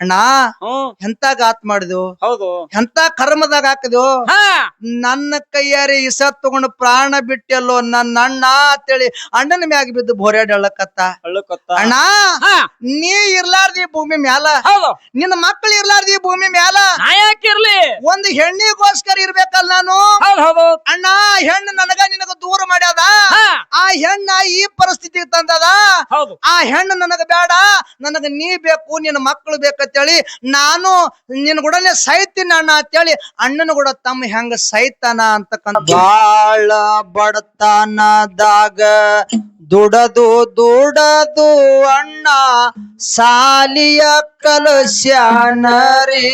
ಅಣ್ಣ ಎಂತ ಗಾತ್ ಮಾಡಿದ್ವು, ಹೌದು ಎಂತ ಕರ್ಮದಾಗ ಹಾಕಿದ್ವು. ನನ್ನ ಕೈಯಾರಿ ಇಸ ತಗೊಂಡು ಪ್ರಾಣ ಬಿಟ್ಟೆಲ್ಲೋ ನನ್ನ ಅಣ್ಣ ಅಂತೇಳಿ ಅಣ್ಣನ ಮ್ಯಾಗ ಬಿದ್ದು ಬೋರ್ಯಾಡಳ್ಳಕತ್ತ. ಅಣ್ಣ ನೀ ಇರ್ಲಾರ್ದಿ ಭೂಮಿ ಮ್ಯಾಲ, ನಿನ್ನ ಮಕ್ಳು ಇರ್ಲಾರ್ದಿ ಭೂಮಿ ಮ್ಯಾಲ, ಯಾಕಿರ್ಲಿ ಒಂದು ಹೆಣ್ಣಿಗೋಸ್ಕರ ಇರ್ಬೇಕಲ್ಲ ನಾನು. ಅಣ್ಣ ಹೆಣ್ಣು ನನಗ ನಿನಗ ದೂರ ಮಾಡ್ಯಾದ, ಆ ಹೆಣ್ಣ ಈ ಪರಿಸ್ಥಿತಿ ತಂದದ. ಆ ಹೆಣ್ಣು ನನಗ ಬೇಡ, ನನಗ ನೀ ಬೇಕು, ನಿನ್ನ ಮಕ್ಕಳು ಬೇಕಂತೇಳಿ ನಾನು ನಿನ್ನ ಕೂಡನೆ ಸಾಯ್ತೀನಿ ಅಣ್ಣ ಅಂತೇಳಿ ಅಣ್ಣನ ಕೂಡ ತಮ್ಮ ಹೆಂಗ ಸಾಯ್ತಾನ ಅಂತಕ್ಕಂಥ ಬಾಳ ಬಡತನದಾಗ ದುಡದು ದುಡದು ಅಣ್ಣ ಸಾಲಿಯ ಕಲಸ್ಯಾನರಿ.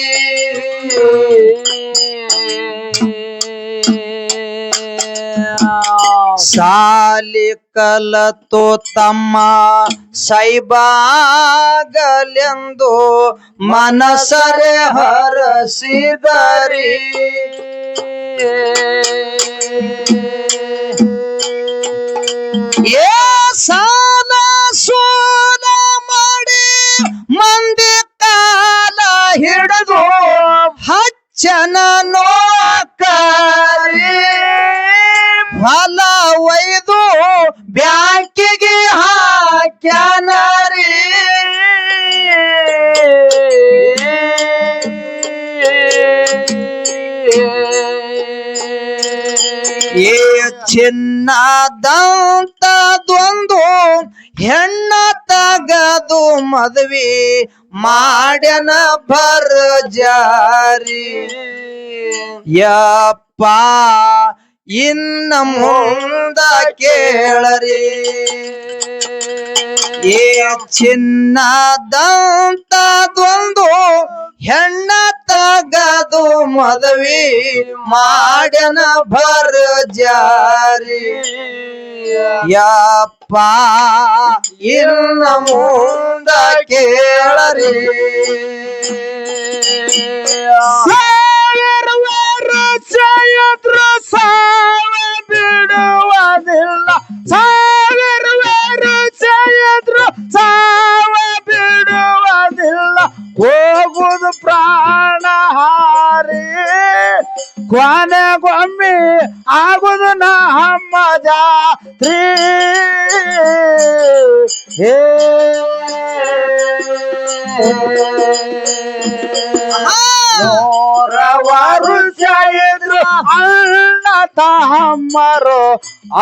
ಸಾಲಿ ಕಲತು ತಮ್ಮ ಸೈಬಾಗಲೆಂದು ಮನಸರೆ ಹರಸಿದರಿ. ಏ ಸಾಲ ಸೋಲ ಮಾಡಿ ಮಂದಿ ಕಾಲ ಹಿಡಿದು ಹಚ್ಚನ ನೋಕರಿ. ಫಲ ಒಯ್ದು ಬ್ಯಾಂಕಿಗೆ ಹಾಕ್ಯಾನರಿ. ಏ ಚಿನ್ನದಂತದೊಂದು ಹೆಣ್ಣ ತಗದು ಮದ್ವಿ ಮಾಡ್ಯನ ಭರ್ಜಾರಿ. ಯಪ್ಪ ಇನ್ನ ಮುಂದ ಕೇಳರಿ. ಏ ಚಿನ್ನದಂತದೊಂದು ಹೆಣ್ಣ ತಗದು ಮದ್ವಿ ಮಾಡ್ಯನ ಭರ್ಜಾರಿ. ಯಪ್ಪ ಇನ್ನ ಮುಂದ ಕೇಳರಿ. ಸಾವ ಬಿಡುವುದಿಲ್ಲ, ಸಾವಿರ ವರ್ಷ ಸಾವ ಬಿಡುವುದಿಲ್ಲ. ಹೋಗುದು ಪ್ರಾಣ ಹಾರಿ, ಕೊನೆಗೊಮ್ಮೆ ಆಗುದು ನಮ್ಮ ಜಾತ್ರಿ. ನೂರವರು ಇದ್ರು ಅಣ್ಣ ತಮ್ಮರು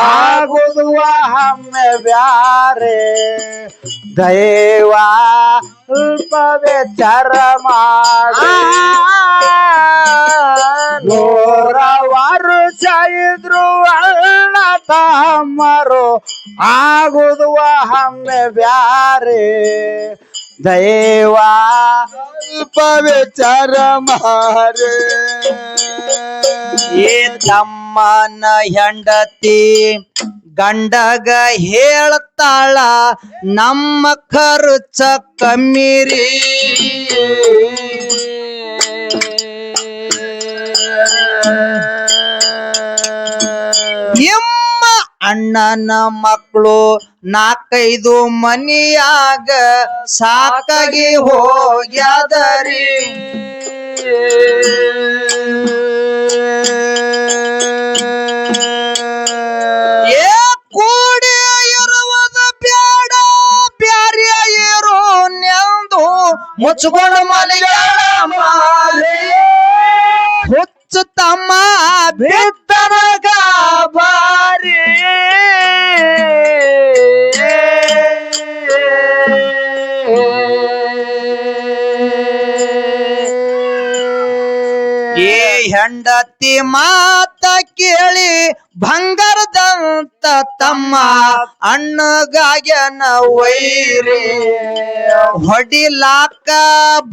ಆಗುದು ಒಮ್ಮೆ ಬ್ಯಾರೆ. ದೈವ ಸ್ವಲ್ಪ ವಿಚಾರ ಮಾಡಿ, ನೂರವರು ಇದ್ರು ಅಣ್ಣ ತಮ್ಮರು ಆಗುದು ಒಮ್ಮೆ ಬ್ಯಾರೆ. ದೈವ ಸ್ವಲ್ಪ ವಿಚಾರ ಮಾರೆ. ಏ ತಮ್ಮನ ಹೆಂಡತಿ ಗಂಡಗ ಹೇಳ್ತಾಳ ನಮ್ಮ ಖರ್ಚ ಕಮ್ಮಿರಿ. ನಿಮ್ಮ ಅಣ್ಣನ ಮಕ್ಕಳು ನಾಲ್ಕೈದು ಮನಿಯಾಗ ಸಾಕಾಗಿ ಹೋಗ್ಯಾದರಿ. ಏ ಕೂಡಿ ಇರುವುದು ಬ್ಯಾಡ, ಬ್ಯಾರೆ ಇರೋ ನೆಂದು ಮುಚ್ಕೊಂಡು ಮನೆಯಾಗ ಹುಚ್ಚು ತಮ್ಮ ಬಿತ್ತನಗ ಬಾರಿ. ಏ ಹೆಂಡತಿ ಮಾತ ಕೇಳಿ ಬಂಗಾರದಂತ ತಮ್ಮ ಅಣ್ಣಗಾಗ್ಯನ ವೈರಿ. ಹೊಡಿಲಾಕ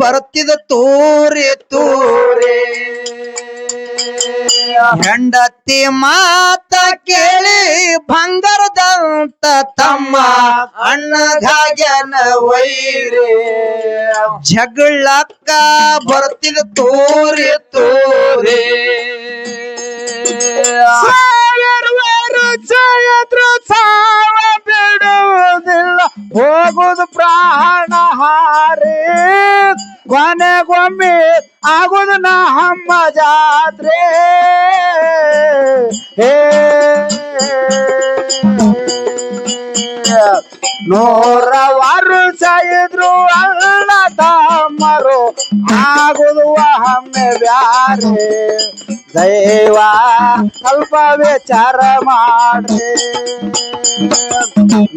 ಬರ್ತಿದ ತೂರಿ ತೂರಿ. ಹೆಂಡತಿ ಮಾತ ಕೇಳಿ ಬಂಗಾರದಂತ ತಮ್ಮ ಅಣ್ಣಗಾಗ್ಯನ ವೈರಿ. ಜಗಳಕ್ಕ ಬರ್ತಿದ ತೂರಿ ತೂರಿ. ಸಾವಿರ ವರ್ಷ ಸಾವ ಬಿಡುವುದಿಲ್ಲ, ಹೋಗುದು ಪ್ರಾಣ ಹಾರಿ ಕೊನೆಗೊಮ್ಮೆ ಆಗುದು ನಮ್ಮ ಜಾತ್ರೆ ಹೇ 100 ವರ್ಷ ಇದ್ರು ಅಲ್ಲ ತಮ್ಮರು ಆಗುದು ಒಮ್ಮೆ ಬ್ಯಾರೆ ದೈವ ಸ್ವಲ್ಪ ವಿಚಾರ ಮಾಡ್ರಿ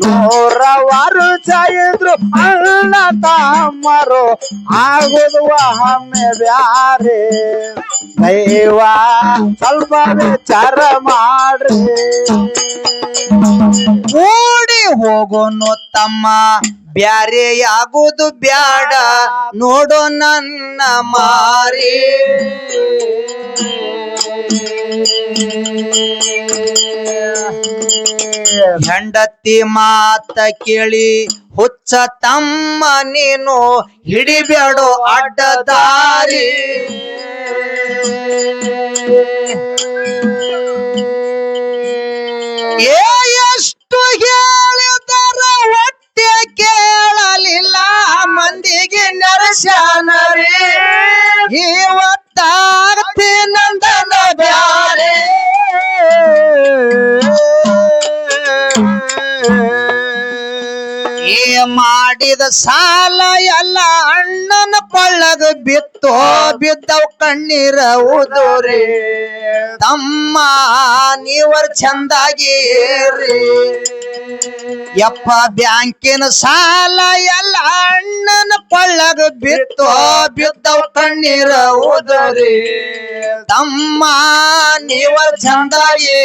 100 ವರ್ಷ ಇದ್ರು ಅಲ್ಲ ತಮ್ಮರು ಆಗುದು ಒಮ್ಮೆ ಬ್ಯಾರೆ ದೈವ ಸ್ವಲ್ಪ ವಿಚಾರ ಮಾಡ್ರಿ ಕೂಡಿ ಹೋಗೋನು ತಮ್ಮ ಬ್ಯಾರೆಯಾಗುದು ಬ್ಯಾಡ ನೋಡೋ ನನ್ನ ಮಾರಿ ಹೆಂಡತಿ ಮಾತ ಕೇಳಿ ಹುಚ್ಚ ತಮ್ಮ ನೀನು ಹಿಡಿಬೇಡೋ ಅಡ್ಡದಾರಿ ಎಷ್ಟು ಹೇಳಿದರ ಹೊಟ್ಟೆ ಕೇಳಲಿಲ್ಲ ಮಂದಿಗೆ ನರಶಾನರೇ ಇವತ್ತಾಗತಿ ನಂದನ ಬ್ಯಾರೆ ಮಾಡಿದ ಸಾಲ ಎಲ್ಲ ಅಣ್ಣನ ಕೊಳ್ಳಗ ಬಿತ್ತೋ ಬಿದ್ದವ್ ಕಣ್ಣೀರ ಉದುರಿ ತಮ್ಮ ನೀವರ್ ಚಂದಾಗಿ ಯಪ್ಪ ಬ್ಯಾಂಕಿನ ಸಾಲ ಎಲ್ಲ ಅಣ್ಣನ ಕೊಳ್ಳಗ ಬಿತ್ತೋ ಬಿದ್ದವ್ ಕಣ್ಣೀರ ಉದುರಿ ತಮ್ಮ ನೀವರ್ ಚಂದಾಗಿ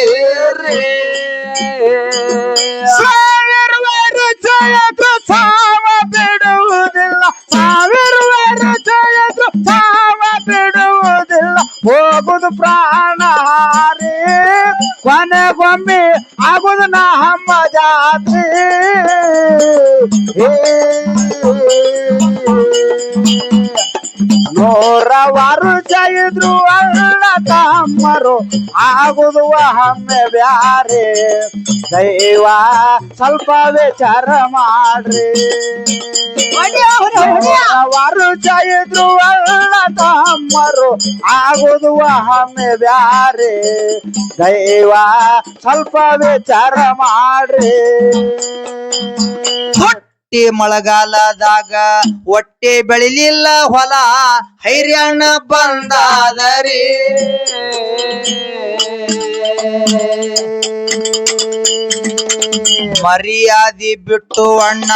ಜಯದು ಸಾವ ಬಿಡುವುದಿಲ್ಲ 1000 ವರ್ಷ ಜಯದು ಸಾವ ಬಿಡುವುದಿಲ್ಲ ಹೋಗುದು ಪ್ರಾಣ ಹಾರಿ ಕೊನೆಗೊಮ್ಮೆ ಆಗುದು ನಮ್ಮ ಜಾತ್ರೆ 100 ವರ್ಷ ಇದ್ರು ಅಲ್ಲ ತಮ್ಮರು ಆಗುದು ಒಮ್ಮೆ ಬ್ಯಾರೆ ದೈವ ಸ್ವಲ್ಪ ವಿಚಾರ ಮಾಡ್ರಿ 100 ವರ್ಷ ಇದ್ರು ಅಲ್ಲ ತಮ್ಮರು ಆಗುದು ಒಮ್ಮೆ ಬ್ಯಾರೆ ದೈವ ಸ್ವಲ್ಪ ವಿಚಾರ ಮಾಡ್ರಿ ಮಳೆಗಾಲದಾಗ ಹೊಟ್ಟೆ ಬೆಳಿಲಿಲ್ಲ ಹೊಲ ಹೈರ್ಯಾಣ ಬಂದಾದರಿ ಮರ್ಯಾದಿ ಬಿಟ್ಟು ಅಣ್ಣ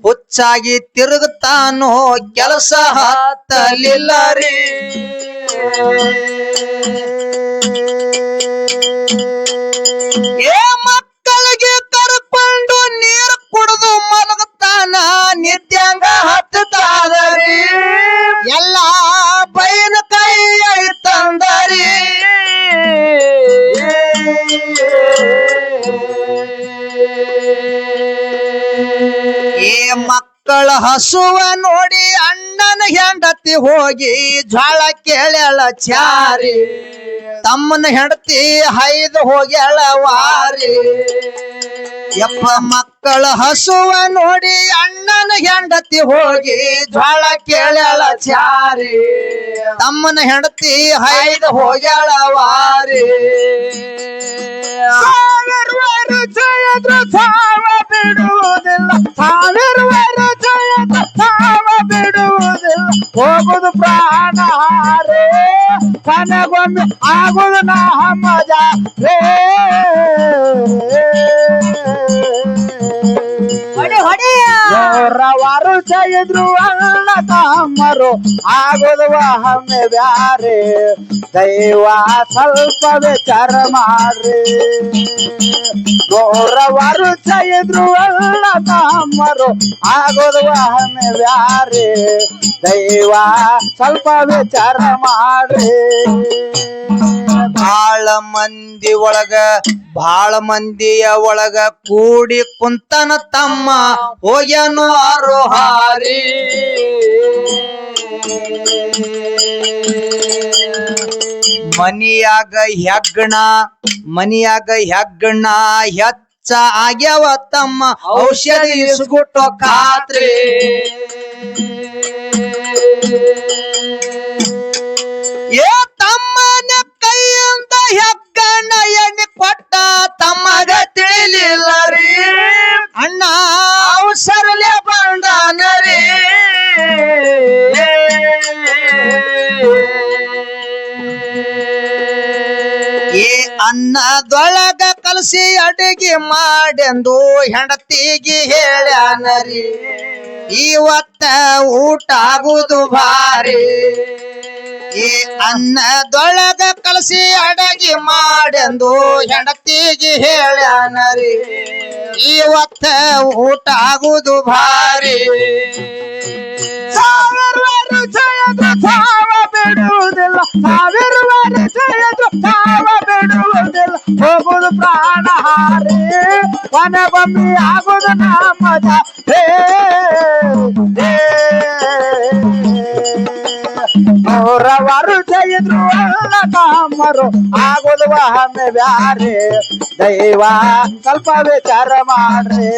ಹುಚ್ಚಾಗಿ ತಿರುಗುತ್ತಾನೋ ಕೆಲಸ ಹತ್ತಲಿಲ್ಲ ರೀ ಮಕ್ಕಳಿಗೆ ಕರ್ಕೊಂಡು ನೀರು ಕುಡಿದು ಮಲಗುತ್ತಾನ ನಿತ್ಯಾಂಗ ಹತ್ತುತ್ತಾದರಿ ಎಲ್ಲ ಬೈನ ಕೈ ತಂದರಿ ಮಕ್ಕಳ ಹಸುವ ನೋಡಿ ಅಣ್ಣನ ಹೆಂಡತಿ ಹೋಗಿ ಜ್ವಾಳ ಕೇಳ್ಯಾಳ ಚಾರಿ ತಮ್ಮನ ಹೆಂಡತಿ ಹೈದು ಹೋಗ್ಯಾಳ ವಾರಿ ಯಪ್ಪ ಮಕ್ಕಳ ಹಸುವ ನೋಡಿ ಅಣ್ಣನ ಹೆಂಡತಿ ಹೋಗಿ ಜ್ವಾಳ ಕೇಳ್ಯಾಳ ಚಾರಿ ತಮ್ಮನ ಹೆಂಡತಿ ಹೈದು ಹೋಗ್ಯಾಳ ವಾರಿ 1000 ವರ್ಷ ಇದ್ರು ಸಾವ ಬಿಡುವುದಿಲ್ಲ 1000 ವರ್ಷ ಇದ್ರು ಸಾವ ಬಿಡುವುದಿಲ್ಲ ಹೋಗುದು ಪ್ರಾಣ ಹಾರಿ ಕೊನೆಗೊಮ್ಮೆ ಆಗುದು ನಮ್ಮ ಜಾತ್ರೆ 100 ವರ್ಷ ಇದ್ರು ಅಲ್ಲ ತಮ್ಮರು ಆಗುದು ಒಮ್ಮೆ ಬ್ಯಾರೆ ದೈವ ಸ್ವಲ್ಪ ವಿಚಾರ ಮಾಡ್ರಿ 100 ವರ್ಷ ಇದ್ರು ಅಲ್ಲ ತಮ್ಮರು ಆಗುದು ಒಮ್ಮೆ ಬ್ಯಾರೆ ದೈವ ಸ್ವಲ್ಪ ವಿಚಾರ ಮಾಡ್ರಿ ಬಾಳ ಮಂದಿಯ ಒಳಗ ಕೂಡಿ ಕುಂತನ ತಮ್ಮ ಹೋಗ್ಯನು ಅರೋಹಾರಿ ಮನಿಯಾಗ ಹೆಗ್ಗಣ ಹುಚ್ಚ ಆಗ್ಯಾವ ತಮ್ಮ ಔಷಧಿ ಇಸ್ಗುಟ್ಟೋ ಖಾತ್ರಿ ಏ ತಮ್ಮನ ಕೈಯಿಂದ ಹೆಗ್ಗಣ್ಣ ಎಣ್ಣೆ ಕೊಟ್ಟ ತಮ್ಮಗ ತಿಳಿಲಿಲ್ಲ ರೀ ಅಣ್ಣ ಅವಸರಲೆ ಬಂದಾನರಿ ಏ ಅನ್ನದೊಳಗ ಕಲಸಿ ಅಡಿಗೆ ಮಾಡೆಂದು ಹೆಂಡತಿಗೆ ಹೇಳ್ಯಾನರಿ ಇವತ್ತ ಊಟ ಆಗುದು ಭಾರಿ ಈ ಅನ್ನದೊಳಗ ಕಲಸಿ ಅಡಗಿ ಮಾಡೆಂದು ಹೆಂಡತಿಗೆ ಹೇಳ್ಯಾನರಿ ಇವತ್ತ ಊಟ ಆಗುದು ಭಾರಿ ಸಾವಿರ ವರ್ಷ ಎದ್ರು ಸಾವ ಬಿಡುವುದಿಲ್ಲ ಸಾವಿರ ವರ್ಷ ಎದ್ರು ಸಾವ ಬಿಡುವುದಿಲ್ಲ ಹೋಗುದು ಪ್ರಾಣ ಹಾರಿ ಕೊನೆಗೊಮ್ಮೆ ಆಗುದು ನಮ್ಮದ ನೂರ ವರ್ಷ ಇದ್ರು ಅಲ್ಲ ಕಾಮರು ಆಗುದು ಒಮ್ಮೆ ಬ್ಯಾರೆ ದೈವ ಸ್ವಲ್ಪ ವಿಚಾರ ಮಾಡ್ರಿ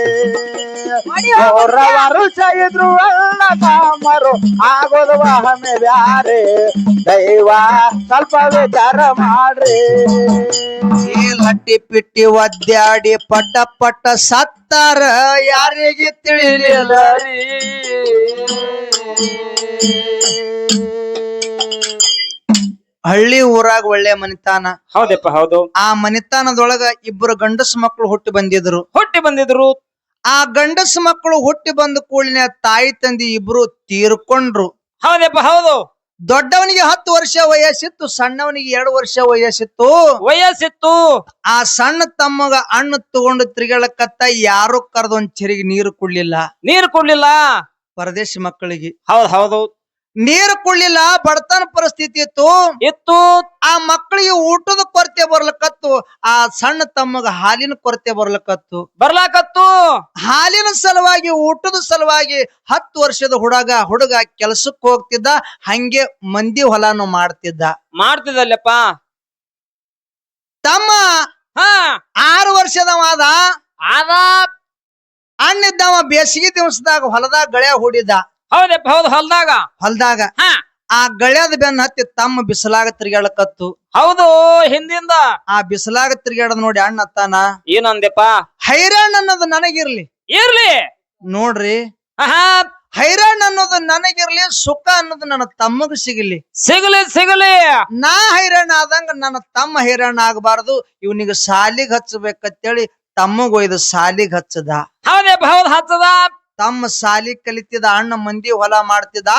ನೂರ ವರ್ಷ ಇದ್ರು ಅಲ್ಲ ಕಾಮರು ಆಗೋದು ಒಮ್ಮೆ ಬ್ಯಾರೆ ದೈವ ಸ್ವಲ್ಪ ವಿಚಾರ ಮಾಡ್ರಿ ಈ ಲಟ್ಟಿ ಪಿಟ್ಟಿ ಒದ್ದಾಡಿ ಪಟ್ಟ ಪಟ್ಟ ಸತ್ತಾರ ಯಾರಿಗೆ ತಿಳಿಲಿಲ್ಲ ರೀ ಹಳ್ಳಿ ಊರಾಗ ಒಳ್ಳೆ ಮನಿತಾನ ಹೌದಪ್ಪ ಹೌದು ಆ ಮನಿತಾನದೊಳಗ ಇಬ್ಬರು ಗಂಡಸ ಮಕ್ಕಳು ಹುಟ್ಟಿ ಬಂದಿದ್ರು ಆ ಗಂಡಸ ಮಕ್ಕಳು ಹುಟ್ಟಿ ಬಂದ ಕೂಡಲಿನ ತಾಯಿ ತಂದಿ ಇಬ್ರು ತೀರ್ಕೊಂಡ್ರು ಹೌದಪ್ಪ ಹೌದು ದೊಡ್ಡವನಿಗೆ 10 ವರ್ಷ ವಯಸ್ಸಿತ್ತು ಸಣ್ಣವನಿಗೆ 2 ವರ್ಷ ವಯಸ್ಸಿತ್ತು ಆ ಸಣ್ಣ ತಮ್ಮಗ ಹಣ್ಣು ತಗೊಂಡು ತಿರುಗಾಳಕತ್ತ ಯಾರು ಕರೆದೊಂದ್ ಚೆರಿಗೆ ನೀರು ಕುಡ್ಲಿಲ್ಲ ಪರದೇಶ ಮಕ್ಕಳಿಗೆ ಹೌದ್ ಹೌದು ನೀರು ಕುಡ್ಲಿಲ್ಲ ಬಡತನ ಪರಿಸ್ಥಿತಿ ಇತ್ತು ಆ ಮಕ್ಕಳಿಗೆ ಊಟದ ಕೊರತೆ ಬರ್ಲಕತ್ತು ಆ ಸಣ್ಣ ತಮ್ಮಗ ಹಾಲಿನ ಕೊರತೆ ಬರ್ಲಾಕತ್ತು ಹಾಲಿನ ಸಲುವಾಗಿ ಊಟದ ಸಲುವಾಗಿ 10 ವರ್ಷದ ಹುಡುಗ ಕೆಲಸಕ್ಕೆ ಹೋಗ್ತಿದ್ದ ಹಂಗೆ ಮಂದಿ ಹೊಲಾನು ಮಾಡ್ತಿದ್ದಲ್ಲಪ್ಪ ತಮ್ಮ 6 ವರ್ಷದವ ಆದ ಅಣ್ಣಿದ್ದವ ಬೇಸಿಗೆ ದಿವಸದಾಗ ಹೊಲದಾಗ ಗಳೆ ಹೂಡಿದ ಹೌದಪ್ಪ ಹೌದು ಹೊಲದಾಗ ಆ ಗಳ್ಯಾದ ಬೆನ್ನ ಹತ್ತಿ ತಮ್ಮ ಬಿಸಲಾಗ ತಿರ್ಗಾಳಕತ್ತು ಹೌದು ಹಿಂದಿಂದ ಆ ಬಿಸಲಾಗ ತಿರ್ಗಾಡದ್ ನೋಡಿ ಅಣ್ಣ ಅತ್ತಾನ ಏನಂದೆಪ್ಪ ಹೈರಾಣ ಅನ್ನೋದು ನನಗಿರ್ಲಿ ನೋಡ್ರಿ ಹೈರಾಣ ಅನ್ನೋದು ನನಗಿರ್ಲಿ ಸುಖ ಅನ್ನೋದು ನನ್ನ ತಮ್ಮಗ ಸಿಗಲಿ ನಾ ಹೈರಾಣ ಆದಂಗ ನನ್ನ ತಮ್ಮ ಹೈರಾಣ ಆಗಬಾರದು ಇವನಿಗೆ ಸಾಲಿಗೆ ಹಚ್ಚಬೇಕಂತೇಳಿ ತಮ್ಮಗ ಒಯ್ದು ಸಾಲಿಗೆ ಹಚ್ಚದ ಹೌದಪ್ಪ ಹೌದು ಹಚ್ಚದ ತಮ್ಮ ಸಾಲಿ ಕಲಿತಿದ ಅಣ್ಣ ಮಂದಿ ಹೊಲ ಮಾಡ್ತಿದ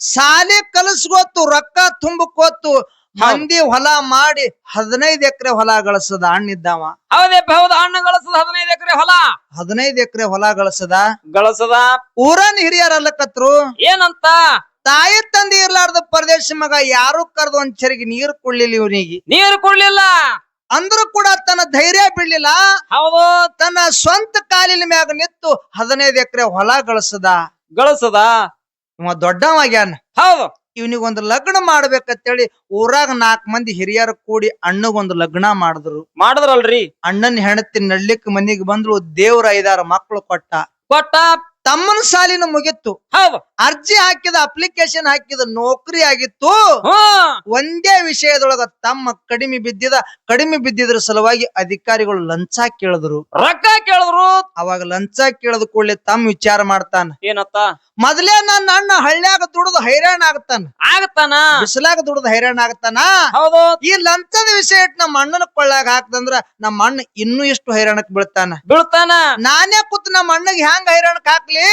ಸಾಲಿ ಕಲಿಸ್ಕೊತ್ತು ರೊಕ್ಕ ತುಂಬಕೋತ್ತು ಮಂದಿ ಹೊಲ ಮಾಡಿ 15 ಎಕರೆ ಹೊಲ ಗಳಿಸದ ಅಣ್ಣಿದ್ದವ ಹೌದಪ್ಪ ಹೌದು ಅಣ್ಣ ಗಳಿಸದ 15 ಎಕರೆ ಹೊಲ 15 ಎಕರೆ ಹೊಲ ಗಳಿಸದ ಊರನ್ ಹಿರಿಯರಲ್ಲಕತ್ರು ಏನಂತ ತಾಯಿ ತಂದೆ ಇರ್ಲಾರ್ದ ಪರದೇಶ ಮಗ ಯಾರು ಕರೆದು ಒಂದ್ ಚೆರಿಗೆ ನೀರು ಕುಡ್ಲಿಲ್ಲ ಇವನಿಗೆ ನೀರು ಕುಡ್ಲಿಲ್ಲ ಅಂದ್ರೂ ಕೂಡ ತನ್ನ ಧೈರ್ಯ ಬಿಡ್ಲಿಲ್ಲ ಹೌದು ತನ್ನ ಸ್ವಂತ ಕಾಲಿನ ಮ್ಯಾಗ ನಿಂತು 15 ಎಕರೆ ಹೊಲ ಗಳಿಸದ ಇವ ದೊಡ್ಡವಾಗ್ಯಾನ ಹೌದು ಇವನಿಗೊಂದು ಲಗ್ನ ಮಾಡ್ಬೇಕಂತೇಳಿ ಊರಾಗ 4 ಮಂದಿ ಹಿರಿಯರು ಕೂಡಿ ಅಣ್ಣಗೊಂದು ಲಗ್ನ ಮಾಡಿದ್ರಲ್ರಿ ಅಣ್ಣನ ಹೆಂಡತಿ ನಡ್ಲಿಕ್ ಮನಿಗೆ ಬಂದ್ರು ದೇವ್ರ 5-6 ಮಕ್ಕಳು ಕೊಟ್ಟ ತಮ್ಮನ ಸಾಲಿನ ಮುಗಿತ್ತು ಹೌದು ಅರ್ಜಿ ಹಾಕಿದ ಅಪ್ಲಿಕೇಶನ್ ಹಾಕಿದ ನೌಕರಿ ಆಗಿತ್ತು ಒಂದೇ ವಿಷಯದೊಳಗ ತಮ್ಮ ಕಡಿಮೆ ಬಿದ್ದಿದ್ರ ಸಲುವಾಗಿ ಅಧಿಕಾರಿಗಳು ಲಂಚ ಕೇಳಿದ್ರು ರೊಕ್ಕ ಕೇಳಿದ್ರು ಅವಾಗ ಲಂಚ ಕೇಳದ ಕೂಡಲೇ ತಮ್ಮ ವಿಚಾರ ಮಾಡ್ತಾನ ಏನತ್ತ ಮೊದಲೇ ನನ್ನ ಅಣ್ಣ ಹಳ್ಳ್ಯಾಗ ದುಡಿದು ಹೈರಾಣ ಆಗತಾನ ಬಿಸಿಲಾಗ ದುಡಿದು ಹೈರಾಣ ಆಗತಾನ ಹೌದು ಈ ಲಂಚದ ವಿಷಯ ಇಟ್ಟು ನಮ್ಮ ಅಣ್ಣನ ಕೊಳ್ಳಾಗ ಹಾಕ್ದಂದ್ರ ನಮ್ಮ ಅಣ್ಣ ಇನ್ನೂ ಎಷ್ಟು ಹೈರಾಣಕ್ ಬೀಳ್ತಾನ ನಾನೇ ಕೂತ್ ನಮ್ಮ ಅಣ್ಣಗೆ ಹ್ಯಾಂಗ ಹೈರಾಣಕ್ ಹಾಕ್ಲಿ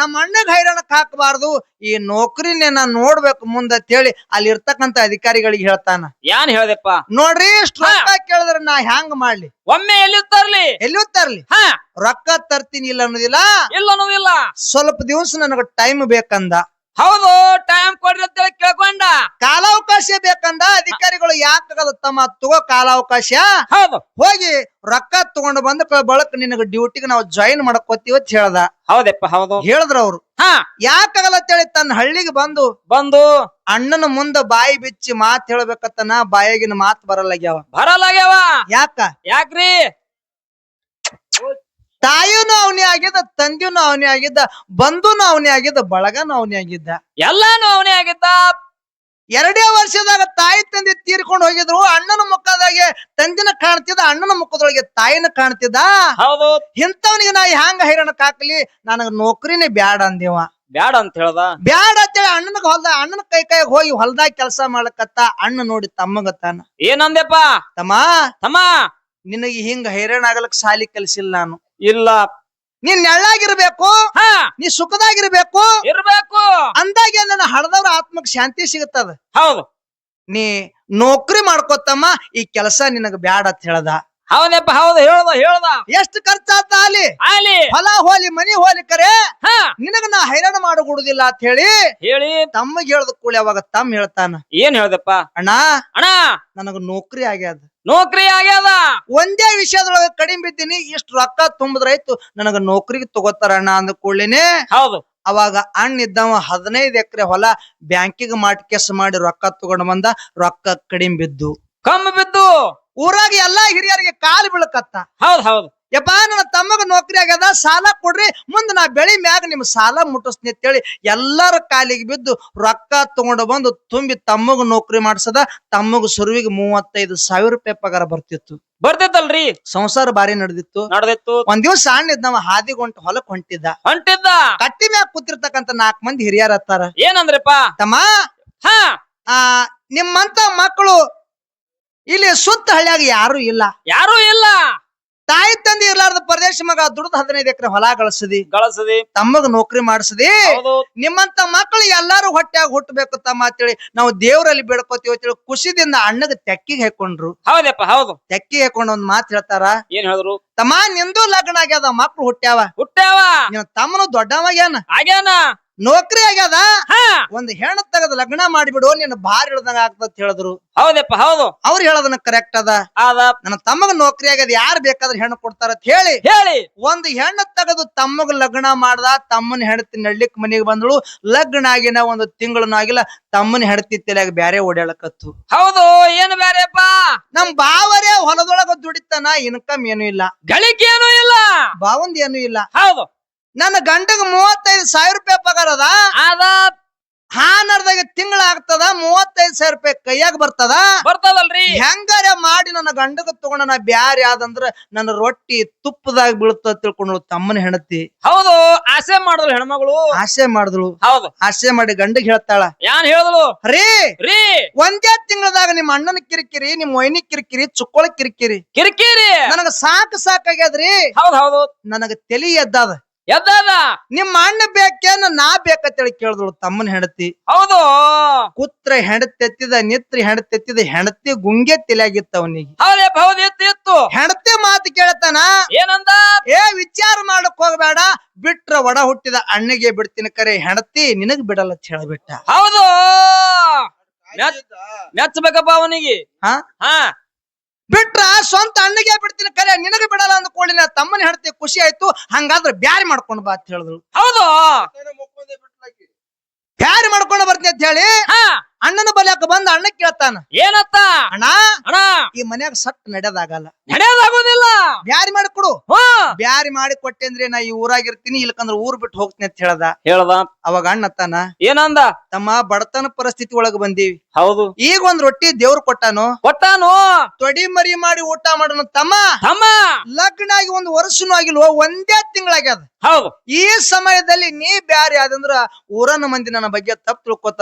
ನಮ್ಮ ಅಣ್ಣಗ್ ಹೈರಾಣಕ್ ಹಾಕಬಾರ್ದು ಈ ನೌಕರಿನೇ ನಾನ್ ನೋಡ್ಬೇಕು ಮುಂದತ್ ಹೇಳಿ ಅಲ್ಲಿ ಇರ್ತಕ್ಕಂತ ಅಧಿಕಾರಿಗಳಿಗೆ ಹೇಳ್ತಾನ ಏನ್ ಹೇಳ್ದಪ್ಪ ನೋಡ್ರಿ ಇಷ್ಟು ರೊಕ್ಕ ಕೇಳಿದ್ರ ನಾ ಹ್ಯಾಂಗ ಮಾಡ್ಲಿ ಒಮ್ಮೆ ಎಲ್ಲಿ ತರ್ಲಿ ರೊಕ್ಕ ತರ್ತೀನಿ ಇಲ್ಲ ಅನ್ನೋದಿಲ್ಲ ಸ್ವಲ್ಪ ದಿವಸ ನನಗ ಟೈಮ್ ಬೇಕಂದ ಹೌದು ಟೈಮ್ ಕೊಡ್ರಿ ಅಂತ ಕೇಳ್ಕೊಂಡ ಕಾಲಾವಕಾಶ ಬೇಕಂದ ಅಧಿಕಾರಿಗಳು ಯಾಕಾಗದ ತಮ್ಮ ತಗೋ ಕಾಲಾವಕಾಶ ಹೌದು ಹೋಗಿ ರೊಕ್ಕ ತಗೊಂಡು ಬಂದ ಬಳಕ ನಿನಗ ಡ್ಯೂಟಿಗೆ ನಾವು ಜಾಯಿನ್ ಮಾಡಕೋತೀವಿ ಅಂತ ಹೇಳ್ದ ಹೌದಪ್ಪ ಹೌದು ಹೇಳಿದ್ರ ಅವ್ರು ಯಾಕಾಗಲ್ಲ ಅಂತೇಳಿ ತನ್ನ ಹಳ್ಳಿಗೆ ಬಂದು ಅಣ್ಣನ ಮುಂದ ಬಾಯಿ ಬಿಚ್ಚಿ ಮಾತ್ ಹೇಳ್ಬೇಕತ್ತನ ಬಾಯಾಗಿನ ಮಾತ್ ಬರಲ್ಲಾಗ್ಯಾವ ಯಾಕ್ರಿ ತಾಯಿನೂ ಅವನೇ ಆಗಿದ್ದ, ತಂದೆನೂ ಅವನೇ ಆಗಿದ್ದ, ಬಂಧುನೂ ಅವನೇ ಆಗಿದ್ದ, ಬಳಗನೂ ಅವನೇ ಆಗಿದ್ದ. ಎಲ್ಲಾನು ಅವನೇ ಆಗಿದ್ದ. 2 ವರ್ಷದಾಗ ತಾಯಿ ತಂದೆ ತೀರ್ಕೊಂಡು ಹೋಗಿದ್ರು. ಅಣ್ಣನ ಮುಖದಾಗೆ ತಂದಿನ ಕಾಣ್ತಿದ್ದ, ಅಣ್ಣನ ಮುಖದೊಳಗೆ ತಾಯಿನ ಕಾಣ್ತಿದ್ದ. ಹೌದು. ಇಂಥವನಿಗೆ ನಾ ಹ್ಯಾಂಗ ಹೈರಾಣಕ್ ಹಾಕ್ಲಿ, ನನಗ ನೌಕರಿನೇ ಬ್ಯಾಡ ಅಂದೇವ. ಬ್ಯಾಡ ಅಂತ ಹೇಳ್ದ. ಬ್ಯಾಡ ಅಂತೇಳಿ ಅಣ್ಣನ ಕೈ ಹೋಗಿ ಹೊಲ್ದಾಗ ಕೆಲಸ ಮಾಡ್ಲಕತ್ತ. ಅಣ್ಣ ನೋಡಿ ತಮ್ಮಗತ್ತಾನ, ಏನಂದೆಪ್ಪ? ತಮ್ಮ ನಿನಗೆ ಹಿಂಗ ಹೈರಾಣ ಆಗಲಕ್ ಸಾಲಿ ಕಲಿಸಿಲ್ಲ ನಾನು. ಇಲ್ಲ, ನೀನ್ ನೆಳ್ಳಾಗಿರ್ಬೇಕು, ನೀ ಸುಖದಾಗಿರ್ಬೇಕು ಇರ್ಬೇಕು ಅಂದಾಗೆ ನನ್ನ ಹಡದವ್ರ ಆತ್ಮಕ್ ಶಾಂತಿ ಸಿಗುತ್ತದ. ಹೌದು. ನೀ ನೌಕರಿ ಮಾಡ್ಕೊತಮ್ಮ, ಈ ಕೆಲಸ ನಿನಗ ಬ್ಯಾಡ ಅಂತ ಹೇಳ್ದ. ಹೌದಪ್ಪ, ಹೌದು. ಹೇಳ್ದ ಎಷ್ಟು ಖರ್ಚಾತ ಅಲ್ಲಿ, ಹೊಲ ಹೋಲಿ ಮನಿ ಹೋಲಿ ಕರೆ ನಿನಗ ನಾ ಹೈರಾಣ ಮಾಡಗುಡುದಿಲ್ಲ ಅಂತ ಹೇಳಿ ತಮ್ಮಗೆ ಹೇಳ್ದ ಕೂಳಿ ಅವಾಗ ತಮ್ಮ ಹೇಳ್ತಾನ, ಏನ್ ಹೇಳ್ದಪ್ಪ? ಅಣ್ಣ ನನಗ ನೌಕರಿ ಆಗ್ಯಾದ. ಒಂದೇ ವಿಷಯದೊಳಗ ಕಡಿಮೆ ಬಿದ್ದೀನಿ, ಇಷ್ಟು ರೊಕ್ಕ ತುಂಬಿದ್ರಾಯ್ತು, ನನಗ ನೌಕರಿಗೆ ತಗೋತಾರ ಅಣ್ಣ ಅಂದ ಕೂಡ್ಲೇನೆ. ಹೌದು. ಅವಾಗ ಅಣ್ಣ ಇದ್ದವ 15 ಎಕರೆ ಹೊಲ ಬ್ಯಾಂಕಿಗೆ ಮಾರ್ಕೆಸ್ ಮಾಡಿ ರೊಕ್ಕ ತಗೊಂಡ್ ಬಂದ. ರೊಕ್ಕ ಕಡಿಮೆ ಬಿದ್ದು, ಕಮ್ಮಿ ಬಿದ್ದು ಊರಾಗ ಎಲ್ಲಾ ಹಿರಿಯರಿಗೆ ಕಾಲು ಬೀಳಕತ್ತ. ಹೌದು. ಯಪ್ಪ ನನ್ನ ತಮ್ಮಗ ನೌಕರಿ ಆಗ್ಯದ, ಸಾಲ ಕೊಡ್ರಿ, ಮುಂದ ನಾ ಬೆಳಿ ಮ್ಯಾಗ ನಿಮ್ ಸಾಲ ಮುಟ್ಟಿಸ್ನಿ ಅಂತೇಳಿ ಎಲ್ಲರ ಕಾಲಿಗೆ ಬಿದ್ದು ರೊಕ್ಕ ತಗೊಂಡು ಬಂದು ತುಂಬಿ ತಮ್ಮಗ ನೌಕರಿ ಮಾಡ್ಸದ. ತಮ್ಮಗ ಸುರುವಿಗೆ 35,000 ರೂಪಾಯಿ ಪಗಾರ ಬರ್ತಿತ್ತಲ್ರಿ. ಸಂಸಾರ ಬಾರಿ ನಡೆದಿತ್ತು. ಒಂದ್ ದಿವ್ಸ ಅಣ್ಣ ಇದ್ನವ ಹಾದಿಗೆ ಹೊಲಕ್ ಹೊಂಟಿದ್ದ. ಕಟ್ಟಿ ಮ್ಯಾಗ ಕೂತಿರ್ತಕ್ಕಂತ 4 ಮಂದಿ ಹಿರಿಯರ ಹತ್ತಾರ, ಏನಂದ್ರಪ್ಪ? ತಮ್ಮ ನಿಮ್ಮಂತ ಮಕ್ಕಳು ಇಲ್ಲಿ ಸುತ್ತ ಹಳ್ಳಿಯಾಗ ಯಾರು ಇಲ್ಲ. ತಾಯಿ ತಂದೆ ಇರ್ಲಾರ್ದ ಪರದೇಶ ಮಗ ದುಡ್ದು 15 ಎಕರೆ ಹೊಲ ಗಳಿಸದಿ ತಮ್ಮಗ ನೌಕರಿ ಮಾಡಿಸದಿ. ನಿಮ್ಮಂತ ಮಕ್ಕಳು ಎಲ್ಲಾರು ಹೊಟ್ಟ್ಯಾಗ ಹುಟ್ಟಬೇಕು ತಮ್ಮ ಅಂತೇಳಿ ನಾವು ದೇವರಲ್ಲಿ ಬೇಡ್ಕೋತೀವಿ ಅಂತೇಳಿ ಖುಷಿದಿಂದ ಅಣ್ಣಗ ತೆಕ್ಕಿಗೆ ಹಾಕೊಂಡ್ರು. ಹೌದಪ್ಪ, ಹೌದು. ತೆಕ್ಕಿಗೆ ಹಾಕೊಂಡ್ ಒಂದ್ ಮಾತು ಹೇಳ್ತಾರ, ಏನ್ ಹೇಳಿದ್ರು? ತಮ್ಮ ನಿಂದು ಲಗ್ನ ಆಗ್ಯಾದ, ಮಕ್ಳು ಹುಟ್ಟ್ಯಾವ, ನಿನ್ನ ತಮ್ಮನು ದೊಡ್ಡವಾಗ್ಯಾನ, ನೌಕರಿ ಆಗ್ಯಾದ, ಒಂದ್ ಹೆಣ್ಣು ತೆಗೆದು ಲಗ್ನ ಮಾಡಿಬಿಡು, ನಿನ್ನ ಭಾರ ಇಳ್ದಂಗ ಆಗ್ತದ ಹೇಳಿದ್ರು. ಹೌದಪ್ಪ, ಹೌದು. ಅವ್ರು ಹೇಳೋದನ್ನ ಕರೆಕ್ಟ್ ಅದ. ನನ್ನ ತಮ್ಮಗ ನೌಕರಿ ಆಗ್ಯದ, ಯಾರು ಬೇಕಾದ್ರೆ ಹೆಣ್ಣು ಕೊಡ್ತಾರ ಅಂತ ಹೇಳಿ ಒಂದ್ ಹೆಣ್ಣು ತೆಗೆದು ತಮ್ಮಗ ಲಗ್ನ ಮಾಡ್ದ. ತಮ್ಮನ ಹೆಂಡತಿ ನಡ್ಲಿಕ್ ಮನೆಗೆ ಬಂದಳು. ಲಗ್ನ ಆಗಿನ 1 ತಿಂಗಳನ್ನ ಆಗಿಲ್ಲ, ತಮ್ಮನ ಹೆಂಡತಿ ತಲೆಯಾಗ ಬ್ಯಾರೆ ಓಡಾಡಕತ್ತು. ಹೌದು. ಏನು ಬ್ಯಾರೆಪ್ಪ? ನಮ್ ಬಾವರೇ ಹೊಲದೊಳಗ ದುಡಿತಾನ, ಇನ್ಕಮ್ ಏನು ಇಲ್ಲ, ಗಳಿಕೆ ಏನು ಇಲ್ಲ, ಬಾವಂದ್ ಏನು ಇಲ್ಲ. ಹೌದು. ನನ್ನ ಗಂಡಗ 35,000 ರೂಪಾಯಿ ಪಗಾರ ಅದ. ಹಾನರ್ದಾಗ ತಿಂಗಳ ಆಗ್ತದ, 35,000 ರೂಪಾಯಿ ಕೈಯಾಗ ಬರ್ತದಲ್ರಿ. ಹೆಂಗಾರ ಮಾಡಿ ನನ್ನ ಗಂಡಗ ತಗೊಂಡ ನಾ ಬ್ಯಾರೆ ಆದಂದ್ರ ನನ್ನ ರೊಟ್ಟಿ ತುಪ್ಪದಾಗ ಬೀಳುತ್ತ ತಿಳ್ಕೊಂಡ್ಳು ತಮ್ಮನ ಹೆಂಡತಿ. ಹೌದು. ಆಸೆ ಮಾಡಿದ್ರು ಹೆಣ್ಮಗಳು, ಆಸೆ ಮಾಡಿದ್ಳು. ಹೌದು. ಆಸೆ ಮಾಡಿ ಗಂಡಗ್ ಹೇಳ್ತಾಳ, ಯಾನ್ ಹೇಳಿದ್ಳು? ರೀ ಒಂದೇ ತಿಂಗಳದಾಗ ನಿಮ್ಮ ಅಣ್ಣನ ಕಿರಿಕಿರಿ, ನಿಮ್ ವೈನಿ ಕಿರಿಕಿರಿ, ಚುಕ್ಕೊಳ ಕಿರಿಕಿರಿ ನನಗ ಸಾಕಾಗ್ಯದ್ರಿ. ಹೌದು. ನನಗ ತಲಿ ಎದ್ದದ. ನಿಮ್ಮ ಅಣ್ಣ ಬೇಕೇನ ನಾ ಬೇಕಂತೇಳಿ ಕೇಳಿದಳು ತಮ್ಮನ ಹೆಂಡತಿ. ಹೌದು. ಕುತ್ರ ಹೆಂಡತೆತ್ತಿದ, ನಿತ್ರಿ ಹೆಂಡತೆತ್ತಿದ, ಹೆಂಡತಿ ಗುಂಗೆ ತಲೆಯಾಗಿತ್ತ ಅವನಿಗೆ. ಹೆಂಡತಿ ಮಾತು ಕೇಳತಾನ, ಏನಂದ? ವಿಚಾರ ಮಾಡಕ್ ಹೋಗ್ಬೇಡ, ಬಿಟ್ರ ಒಡ ಹುಟ್ಟಿದ ಅಣ್ಣಗೆ ಬಿಡ್ತೀನಿ, ಕರೆ ಹೆಂಡತಿ ನಿನಗ್ ಬಿಡಲ್ಲ ಅಂತ ಹೇಳಬಿಟ್ಟ. ಹೌದು. ಮೆಚ್ಚಬೇಕಪ್ಪ ಅವನಿಗೆ. ಬಿಟ್ರ ಸ್ವಂತ ಅಣ್ಣಗೆ ಬಿಡ್ತೀನಿ, ಕರೆ ನಿನಗ ಬಿಡಲ್ಲ ಅಂದ್ಕೊಳ್ಳಿ. ತಮ್ಮನ ಹೆಂಡತಿ ಖುಷಿ ಆಯ್ತು, ಹಂಗಾದ್ರೆ ಬ್ಯಾರಿ ಮಾಡ್ಕೊಂಡು ಬಾ ಅಂತ ಹೇಳಿದ್ರು. ಹೌದು. ಬ್ಯಾರಿ ಮಾಡ್ಕೊಂಡು ಬರ್ತೀನಿ ಅಂತ ಹೇಳಿ ಅಣ್ಣನ ಬಲ್ಯಾಕ ಬಂದ ಅಣ್ಣ ಕೇಳ್ತಾನ, ಏನತ್ತ? ಅಣ್ಣ ಈ ಮನ್ಯಾಗ ಸಟ್ ನಡೆಯೋದಾಗಲ್ಲ, ಬ್ಯಾರಿ ಮಾಡಿ ಕೊಡು. ಬ್ಯಾರಿ ಮಾಡಿ ಕೊಟ್ಟೆ ಅಂದ್ರೆ ನಾ ಈ ಊರಾಗಿರ್ತೀನಿ, ಇಲ್ಕಂದ್ರ ಊರ್ ಬಿಟ್ಟು ಹೋಗ್ತೀನಿ ಅಂತ ಹೇಳ್ದ. ಅವಾಗ ಅಣ್ಣತ್ತಾನ, ಏನಂದ? ತಮ್ಮ ಬಡತನ ಪರಿಸ್ಥಿತಿ ಒಳಗ ಬಂದೀವಿ. ಹೌದು. ಈಗ 1 ರೊಟ್ಟಿ ದೇವ್ರು ಕೊಟ್ಟಾನು, ತೊಡಿ ಮರಿ ಮಾಡಿ ಊಟ ಮಾಡೋಣ ತಮ್ಮ. ಲಗ್ನ ಆಗಿ 1 ವರ್ಷನೂ ಆಗಿಲ್ವ, ಒಂದೇ ತಿಂಗಳಾಗ್ಯದ. ಹೌದು. ಈ ಸಮಯದಲ್ಲಿ ನೀ ಬ್ಯಾರಿ ಆದಂದ್ರ ಊರನ ಮಂದಿ ನನ್ನ ಬಗ್ಗೆ ತಪ್ಪು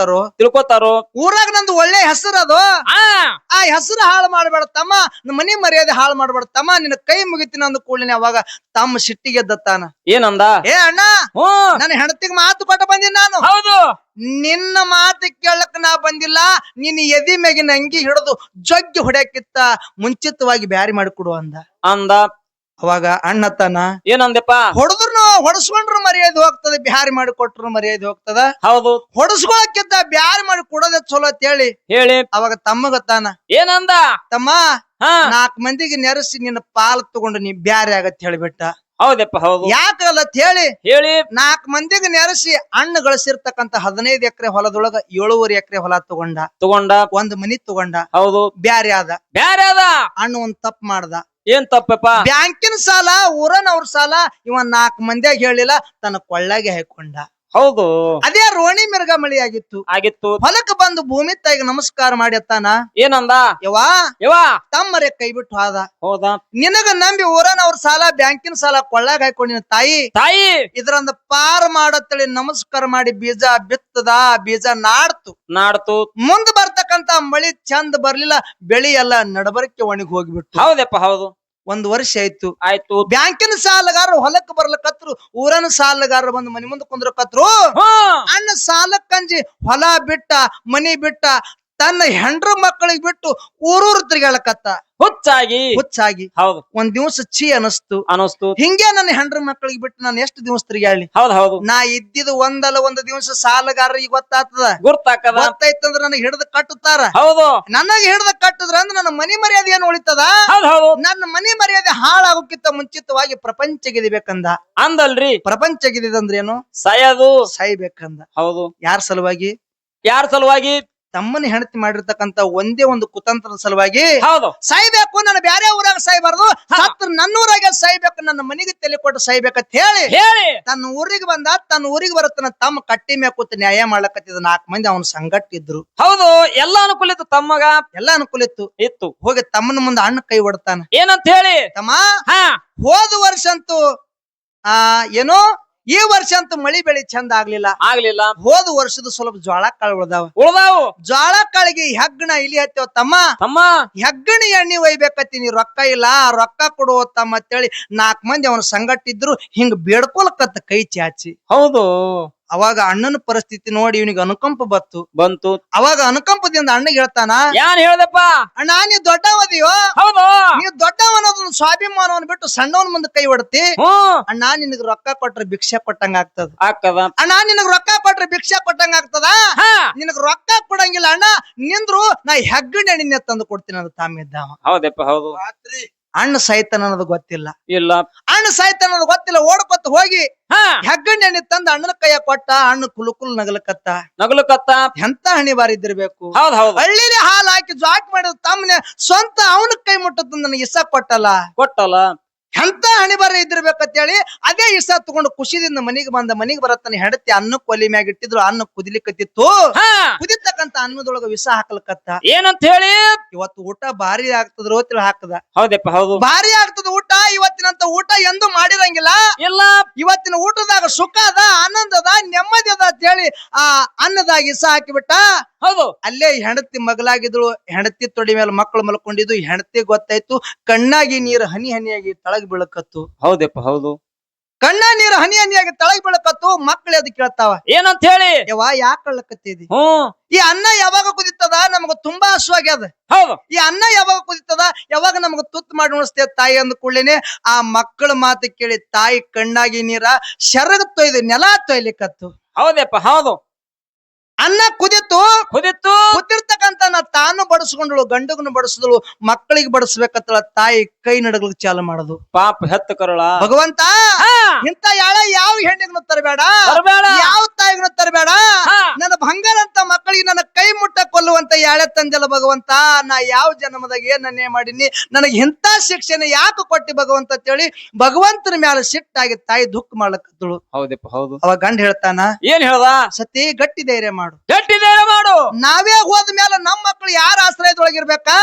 ತಿಳ್ಕೊತಾರೋ. ಊರಾಗ ನಂದು ಒಳ್ಳೆ ಹೆಸರು ಅದು, ಆ ಹೆಸರು ಹಾಳು ಮಾಡ್ಬೇಡ ತಮ್ಮ, ಮನಿ ಮರ್ಯಾದೆ ಹಾಳು ಮಾಡ್ಬೇಡ ತಮ್ಮ, ನಿನ್ನ ಕೈ ಮುಗಿತೀನಿ ಅಂದ ಕೂಡಲೇ ಅವಾಗ ತಮ್ಮ ಸಿಟ್ಟಿಗೆ ಎದ್ದತ್ತಾನ. ಏನಂದ? ಅಣ್ಣ, ನನ್ನ ಹೆಂಡತಿಗೆ ಮಾತು ಕೊಟ್ಟ ಬಂದಿನಿ ನಾನು. ಹೌದು. ನಿನ್ನ ಮಾತು ಕೇಳಕ್ ನಾ ಬಂದಿಲ್ಲ, ನಿನ್ನ ಎದಿ ಮ್ಯಾಗಿನ ಅಂಗಿ ಹಿಡಿದು ಜಗ್ಗಿ ಹೊಡ್ಯಾಕಿತ್ತ ಮುಂಚಿತವಾಗಿ ಬ್ಯಾರಿ ಮಾಡಿಕೊಡು ಅಂದ. ಅವಾಗ ಅಣ್ಣತ್ತಾನ, ಏನಂದಪ್ಪ? ಹೊಡಸ್ಕೊಂಡ್ರು ಮರ್ಯಾದೆ ಹೋಗ್ತದೆ, ಬ್ಯಾರಿ ಮಾಡಿ ಕೊಟ್ರು ಮರ್ಯಾದೆ ಹೋಗ್ತದ. ಹೌದು. ಹೊಡಸ್ಕೊಳಕ್ಕಿಂತ ಬ್ಯಾರಿ ಮಾಡಿ ಕೊಡೋದೇ ಚಲೋ ಅಂತ ಹೇಳಿ ಅವಾಗ ತಮ್ಮಗತ್ತಾನ, ಏನಂದ? ತಮ್ಮ 4 ಮಂದಿಗೆ ನೆರೆಸಿ ನಿನ್ನ ಪಾಲ್ ತಗೊಂಡು ನೀ ಬ್ಯಾರಿ ಆಗತ್ ಹೇಳಿಬಿಟ್ಟ. ಹೌದಪ್ಪ, ಹೌದು. ಯಾಕಲ್ಲ ಹೇಳಿ 4 ಮಂದಿಗೆ ನೆರೆಸಿ ಅಣ್ಣ ಗಳಿಸಿರ್ತಕ್ಕಂತ 15 ಎಕರೆ ಹೊಲದೊಳಗ 7.5 ಎಕರೆ ಹೊಲ ತಗೊಂಡ 1 ಮನಿ ತಗೊಂಡ. ಹೌದು. ಬ್ಯಾರಿ ಆದ. ಅಣ್ಣ ಒಂದ್ ತಪ್ಪು ಮಾಡ್ದ. ಏನ್ ತಪ್ಪಪ್ಪ ಬ್ಯಾಂಕಿನ ಸಾಲ ಊರನವ್ರ ಸಾಲ ಇವ 4 ಮಂದಿಯಾಗ ಹೇಳಿಲ್ಲ ತನ್ನ ಕೊಳ್ಳಾಗೆ ಹಾಕೊಂಡ. ಹೌದು ಅದೇ ರೋಣಿ ಮಿರ್ಗ ಮಳಿ ಆಗಿತ್ತು. ಆಗಿತ್ತು. ಹೊಲಕ್ ಬಂದು ಭೂಮಿ ತಾಯಿಗೆ ನಮಸ್ಕಾರ ಮಾಡಿ ಅತ್ತಾನ. ಏನಂದ? ಯವಾ ಯವಾ ತಮ್ಮರೆ ಕೈ ಬಿಟ್ಟು ಹೋದ. ಹೌದಾ? ನಿನಗ ನಂಬಿ ಊರನವ್ರ ಸಾಲ ಬ್ಯಾಂಕಿನ ಸಾಲ ಕೊಳ್ಳಾಗ ಹಾಕೊಂಡಿನ ತಾಯಿ ತಾಯಿ ಇದ್ರಂದ ಪಾರ್ ಮಾಡತ್ತಳಿ ನಮಸ್ಕಾರ ಮಾಡಿ ಬೀಜ ಬಿತ್ತದ, ಬೀಜ ನಾಡ್ತು. ಮುಂದ್ ಬರ್ತಕ್ಕಂತ ಮಳಿ ಚಂದ ಬರ್ಲಿಲ್ಲ, ಬೆಳಿ ಎಲ್ಲ ನಡಬರಕ್ಕೆ ಒಣಗಿ ಹೋಗ್ಬಿಟ್ಟು. ಹೌದಪ್ಪ ಹೌದು. 1 ವರ್ಷ ಆಯ್ತು. ಬ್ಯಾಂಕಿನ ಸಾಲಗಾರರು ಹೊಲಕ್ ಬರ್ಲಕತ್ರು, ಊರನ ಸಾಲಗಾರರು ಬಂದು ಮನಿ ಮುಂದೆ ಕುಂದ್ರಕತ್ರು. ಅಣ್ಣ ಸಾಲಕ್ಕಂಜಿ ಹೊಲ ಬಿಟ್ಟ, ಮನಿ ಬಿಟ್ಟ, ತನ್ನ ಹೆಂಡ್ರ ಮಕ್ಕಳಿಗೆ ಬಿಟ್ಟು ಊರೂರು ತಿರ್ಗಾಳಕತ್ತ. ಹುಚ್ಚಾಗಿ ಹೌದು. ಒಂದ್ ದಿವ್ಸ ಅನಸ್ತು ಹಿಂಗೆ ನನ್ನ ಹೆಂಡ್ರ ಮಕ್ಕಳಿಗೆ ಬಿಟ್ಟು ನಾನು ಎಷ್ಟು ದಿವಸ ತಿರ್ಗಾಳಿ. ಹೌದು. ನಾ ಇದ್ದಿದ್ ಒಂದ್ ದಿವಸ ಸಾಲಗಾರರಿಗೆ ಗೊತ್ತಾಗ್ತದ, ಗೊತ್ತಾಯ್ತಂದ್ರ ನನಗೆ ಹಿಡಿದು ಕಟ್ಟುತ್ತಾರ. ಹೌದು. ನನಗೆ ಹಿಡಿದು ಕಟ್ಟದ್ರ ಅಂದ್ರೆ ನನ್ನ ಮನಿ ಮರ್ಯಾದೆ ಏನ್ ಉಳಿತದ? ನನ್ನ ಮನಿ ಮರ್ಯಾದೆ ಹಾಳಾಗೋಕ್ಕಿಂತ ಮುಂಚಿತವಾಗಿ ಪ್ರಪಂಚ ಗೆದಿಬೇಕಂದ. ಅಂದಲ್ರಿ? ಪ್ರಪಂಚ ಗೆದಿದಂದ್ರೆ ಏನು? ಸಾಯ್ಬೇಕಂದ. ಹೌದು. ಯಾರ ಸಲುವಾಗಿ? ತಮ್ಮನ ಹೆಂಡತಿ ಮಾಡಿರ್ತಕ್ಕಂತ ಒಂದೇ ಒಂದು ಕುತಂತ್ರದ ಸಲುವಾಗಿ ಸಾಯ್ಬೇಕು. ನಾನು ಬ್ಯಾರೆ ಊರಾಗ ಸಾಯ್ಬಾರ್ದು, ಸತ್ರ ನನ್ನ ಊರಾಗ ಸಾಯ್ಬೇಕು, ನನ್ನ ಮನೆಗೆ ತಲೆ ಕೊಟ್ಟು ಸಾಯ್ಬೇಕಂತ ಹೇಳಿ ತನ್ನ ಊರಿಗೆ ಬಂದ. ತನ್ನ ಊರಿಗೆ ಬರುತ್ತಾನ ತಮ್ಮ ಕಟ್ಟಿ ಮ್ಯಾಗ ಕೂತ್ ನ್ಯಾಯ ಮಾಡ್ಲಕತ್ತಿದ 4 ಮಂದಿ ಅವನ ಸಂಗಟ್ ಇದ್ರು. ಹೌದು. ಎಲ್ಲ ಅನುಕೂಲ ಇತ್ತು ತಮ್ಮಗ, ಎಲ್ಲ ಅನುಕೂಲ ಇತ್ತು. ಹೋಗಿ ತಮ್ಮನ ಮುಂದೆ ಅಣ್ಣ ಕೈ ಹೊಡ್ತಾನ. ಏನಂತ ಹೇಳಿ? ತಮ್ಮ ಹೋದ ವರ್ಷ ಅಂತೂ ಏನೋ ಈ ವರ್ಷ ಅಂತೂ ಮಳಿ ಬೆಳಿ ಚಂದ ಆಗ್ಲಿಲ್ಲ. ಹೋದ ವರ್ಷದ ಸ್ವಲ್ಪ ಜ್ವಾಳ ಕಾಳು ಉಳ್ದಾವು. ಜ್ವಾಳ ಕಾಳಿಗೆ ಹೆಗ್ಗಣ ಇಲಿ ಹತ್ತೇವ್ ತಮ್ಮ. ಹೆಗ್ಗಣ ಎಣ್ಣಿ ಒಯ್ಬೇಕತ್ತಿ, ನೀ ರೊಕ್ಕ ಇಲ್ಲ, ರೊಕ್ಕ ಕೊಡುವ ತಮ್ಮ ಅಂತೇಳಿ 4 ಮಂದಿ ಅವನ ಸಂಗಟ್ಟಿದ್ರು. ಹಿಂಗ ಬೇಡ್ಕೊಳಕತ್ತ ಕೈ ಚಾಚಿ. ಹೌದು. ಅವಾಗ ಅಣ್ಣನ ಪರಿಸ್ಥಿತಿ ನೋಡಿ ಇವನಿಗೆ ಅನುಕಂಪ ಬಂತು. ಅವಾಗ ಅನುಕಂಪದಿಂದ ಅಣ್ಣಗೆ ಹೇಳ್ತಾನ, ಯಾನ್ ಹೇಳ್ದಪ್ಪ? ಅಣ್ಣ ನೀ ದೊಡ್ಡವದಿಯೋ, ಹೌದು, ನೀವ್ ದೊಡ್ಡವನದೊಂದು ಸ್ವಾಭಿಮಾನವನ್ನ ಬಿಟ್ಟು ಸಣ್ಣವನ್ ಮುಂದೆ ಕೈ ಹೊಡ್ತಿ. ಅಣ್ಣ ನಿನಗ್ ರೊಕ್ಕ ಕೊಟ್ರೆ ಭಿಕ್ಷೆ ಕೊಟ್ಟಂಗ ಆಗ್ತದ. ಅಣ್ಣ ನಿನಗ್ ರೊಕ್ಕ ಕೊಟ್ರೆ ಭಿಕ್ಷೆ ಕೊಟ್ಟಂಗ ಆಗ್ತದ. ನಿನಗ್ ರೊಕ್ಕ ಕೊಡಂಗಿಲ್ಲ ಅಣ್ಣ, ನಿಂದ್ರು ನಾ ಹೆಗ್ಗಣ ಎಣ್ಣೆ ತಂದು ಕೊಡ್ತೀನಿ ಅಂತ ತಾಮಿದ್ದ. ಹೌದಪ್ಪ ಹೌದು. ಅಣ್ಣ ಸಾಯ್ತಾನ ಅನ್ನೋದು ಗೊತ್ತಿಲ್ಲ. ಅಣ್ಣ ಸಾಯ್ತಾನ ಅನ್ನೋದು ಗೊತ್ತಿಲ್ಲ. ಓಡ್ಕೊತ ಹೋಗಿ ಹೆಗ್ಗಣ್ಣ ಎಣ್ಣೆ ತಂದ ಅಣ್ಣನ ಕೈಯ ಕೊಟ್ಟ. ಅಣ್ಣ ಕುಲುಕುಲ್ ನಗಲಕತ್ತ. ಎಂತ ಹಣಿ ಬಾರಿದ್ದಿರ್ಬೇಕು. ಹಳ್ಳಿಲಿ ಹಾಲು ಹಾಕಿ ಜಾಕ್ ಮಾಡಿದ ತಮ್ಮನೆ ಸ್ವಂತ ಅವನ ಕೈ ಮುಟ್ಟದ ನನಗೆ ಇಸ ಕೊಟ್ಟಲ್ಲ. ಎಂತ ಹಣಿ ಬಾರಿ ಇದ್ದಿರ್ಬೇಕಂತ ಹೇಳಿ ಅದೇ ಇಸ ತಗೊಂಡು ಖುಷಿದಿಂದ ಮನಿಗೆ ಬರತ್ತಾನೆ. ಹೆಂಡತಿ ಅನ್ನ ಕೊಲಿ ಮ್ಯಾಗ ಇಟ್ಟಿದ್ರು. ಅನ್ನ ಕುದಿಲಿಕತ್ತಿತ್ತು. ಕುದಿತಕ್ಕಂತ ಅನ್ನದೊಳಗ ವಿಷ ಹಾಕಲಕತ್ತ. ಏನಂತ ಹೇಳಿ? ಇವತ್ತು ಊಟ ಭಾರಿ ಆಗ್ತದ ತಿಳಿ ಹಾಕದ. ಹೌದಪ್ಪ ಹೌದು. ಭಾರಿ ಆಗ್ತದ ಊಟ. ಇವತ್ತಿನಂತ ಊಟ ಎಂದು ಮಾಡಿರಂಗಿಲ್ಲ. ಇವತ್ತಿನ ಊಟದಾಗ ಸುಖ ಅದ, ಆನಂದ ಅದ, ನೆಮ್ಮದಿ ಅದ ಅಂತ ಹೇಳಿ ಆ ಅನ್ನದಾಗ ಇಸ ಹಾಕಿಬಿಟ್ಟ. ಹೌದು. ಅಲ್ಲೇ ಹೆಂಡತಿ ಮಗಳಾಗಿದ್ಳು. ಹೆಂಡತಿ ತೊಡಿ ಮೇಲೆ ಮಕ್ಕಳು ಮಲ್ಕೊಂಡಿದ್ದು. ಹೆಂಡತಿ ಗೊತ್ತಾಯ್ತು. ಕಣ್ಣಾಗಿ ನೀರು ಹನಿ ಹನಿಯಾಗಿ ತಳಗ್ ಬೀಳಕತ್ತು. ಹೌದಪ್ಪ ಹೌದು. ಕಣ್ಣ ನೀರು ಹನಿ ಹನಿಯಾಗಿ ತಳಗ್ ಬೀಳಕತ್ತು. ಮಕ್ಕಳು ಅದ್ ಕೇಳ್ತಾವ, ಏನಂತ ಹೇಳಿ? ಯವ್ವ ಯಾಕೆ ಕಳ್ಳಕತ್ತಿದಿ? ಈ ಅನ್ನ ಯಾವಾಗ ಕುದಿತದ ನಮಗ ತುಂಬಾ ಹಸುವಾಗ್ಯದ. ಈ ಅನ್ನ ಯಾವಾಗ ಕುದಿತದ, ಯಾವಾಗ ನಮಗ ತುತ್ತು ಮಾಡಿ ಉಣಿಸ್ತೇವೆ ತಾಯಿ ಅಂದ ಕೂಡಲೇನೆ ಆ ಮಕ್ಕಳ ಮಾತು ಕೇಳಿ ತಾಯಿ ಕಣ್ಣಾಗಿ ನೀರ ಶರಗ ತೊಯ್ದು ನೆಲ ತೊಯ್ಲಿಕತ್ತು. ಹೌದಪ್ಪ ಹೌದು. ಅನ್ನ ಕುದಿತ್ತು. ಕುದಿರ್ತಕ್ಕಂತ ತಾನು ಬಡಿಸ್ಕೊಂಡಳು, ಗಂಡಗನು ಬಡಿಸಿದಳು, ಮಕ್ಕಳಿಗೆ ಬಡಿಸ್ಬೇಕತ್ತಳ. ತಾಯಿ ಕೈ ನಡಗ್ಲಿಕ್ಕೆ ಚಾಲು ಮಾಡುದು. ಪಾಪ ಹೆತ್ತ ಕರಳ ಭಗವಂತ ಇಂತ ಯಾವ ಹೆಣ್ಣಿಗೂ ತರಬೇಡ, ಯಾವ ತಾಯಿಗೂ ತರಬೇಡ. ನನ್ನ ಬಂಗಾರ ಅಂತ ಮಕ್ಕಳಿಗೆ ನನ್ನ ಕೈ ಮುಟ್ಟ ಕೊಲ್ಲುವಂತ ಯಾಳೆ ತಂದೆಲ್ಲ ಭಗವಂತ. ನಾ ಯಾವ ಜನ್ಮದಾಗ ಏನನ್ನೇ ಮಾಡೀನಿ, ನನಗೆ ಇಂಥ ಶಿಕ್ಷೆನ ಯಾಕೆ ಕೊಟ್ಟಿ ಭಗವಂತ ಅಂತೇಳಿ ಭಗವಂತನ ಮ್ಯಾಲ ಸಿಟ್ಟಾಗಿ ತಾಯಿ ದುಃಖ ಮಾಡ್ಲಕತ್ತಳು. ಹೌದಪ್ಪ ಹೌದು. ಅವಾಗ ಗಂಡ ಹೇಳ್ತಾನ, ಏನ್ ಹೇಳ್ದ? ಸತಿ ಗಟ್ಟಿ ಧೈರ್ಯ ಮಾಡು. ನಾವೇ ಹೋದ ಮೇಲೆ ನಮ್ಮ ಮಕ್ಕಳು ಯಾರ ಆಶ್ರಯದೊಳಗಿರ್ಬೇಕಾ?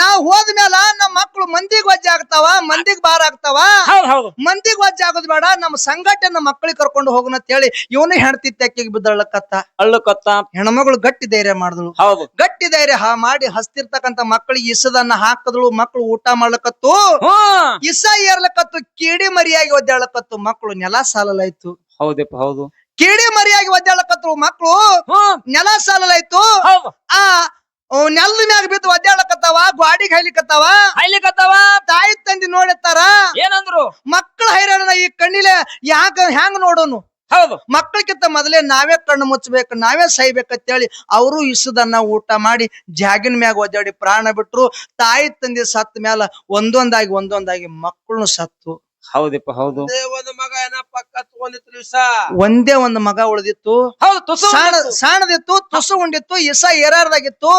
ನಾವ್ ಹೋದ ಮೇಲೆ ನಮ್ಮ ಮಕ್ಕಳು ಮಂದಿಗೆ ವಜ್ಜೆ ಆಗ್ತಾವ, ಮಂದಿಗೆ ಭಾರ ಆಗ್ತಾವ. ಮಂದಿಗೆ ವಜ್ಜೆ ಆಗೋದ್ ಬೇಡ, ನಮ್ಮ ಸಂಘಟನೆ ಮಕ್ಕಳಿಗೆ ಕರ್ಕೊಂಡು ಹೋಗೋಣ ಅಂತ ಹೇಳಿ ಇವನು ಹೆಣ್ತಿ ತೆಕ್ಕಿಗೆ ಬಿದ್ದಳ್ಳಕತ್ತ. ಹೆಣ್ಮಗಳು ಗಟ್ಟಿ ಧೈರ್ಯ ಮಾಡಿದಳು. ಗಟ್ಟಿ ಧೈರ್ಯ ಮಾಡಿ ಹಸ್ತಿರ್ತಕ್ಕಂತ ಮಕ್ಕಳಿಗೆ ಇಸದನ್ನ ಹಾಕದಳು. ಮಕ್ಕಳು ಊಟ ಮಾಡ್ಲಕತ್ತು. ಇಸ ಏರ್ಲಕತ್ತು. ಕಿಡಿ ಮರಿಯಾಗಿ ಒದ್ದಾಳಕತ್ತು. ಮಕ್ಕಳು ನೆಲ ಸಾಲಲಾಯ್ತು. ಹೌದಪ್ಪ ಹೌದು. ಕಿಡಿ ಮರಿಯಾಗಿ ಒದ್ದಾಳಕತ್ತು. ಮಕ್ಕಳು ನೆಲ ಸಾಲಲಾಯ್ತು. ಆ ನೆಲದ ಮ್ಯಾಗ ಬಿದ್ದು ಒದ್ದಾಳಕತ್ತಾವ. ಗಾಡಿಗೆ ಹೈಲಿಕತ್ತಾವ. ತಾಯಿ ತಂದಿ ನೋಡಿರ್ತಾರ. ಏನಂದ್ರು? ಮಕ್ಕಳ ಹೈರಾಣ ಈ ಕಣ್ಣಿಲೆ ಹ್ಯಾಂಗ ನೋಡೋನು. ಹೌದು. ಮಕ್ಕಳಿಗಿಂತ ಮೊದಲೇ ನಾವೇ ಕಣ್ಣು ಮುಚ್ಚಬೇಕು, ನಾವೇ ಸೈಬೇಕಂತೇಳಿ ಅವರು ಇಸದನ್ನ ಊಟ ಮಾಡಿ ಜಾಗಿನ ಮ್ಯಾಗ ಒದ್ದಾಡಿ ಪ್ರಾಣ ಬಿಟ್ರು. ತಾಯಿ ತಂದೆ ಸತ್ತ ಮ್ಯಾಲ ಒಂದೊಂದಾಗಿ ಮಕ್ಕಳು ಸತ್ತು. ಹೌದಪ್ಪ ಹೌದು. ಒಂದೇ ಒಂದು ಮಗ ಉಳಿದಿತ್ತು. ಸಣ್ಣದಿತ್ತು, ತುಸು ಉಂಡಿತ್ತು, ಇಸ ಏರಾರ್ದಾಗಿತ್ತು.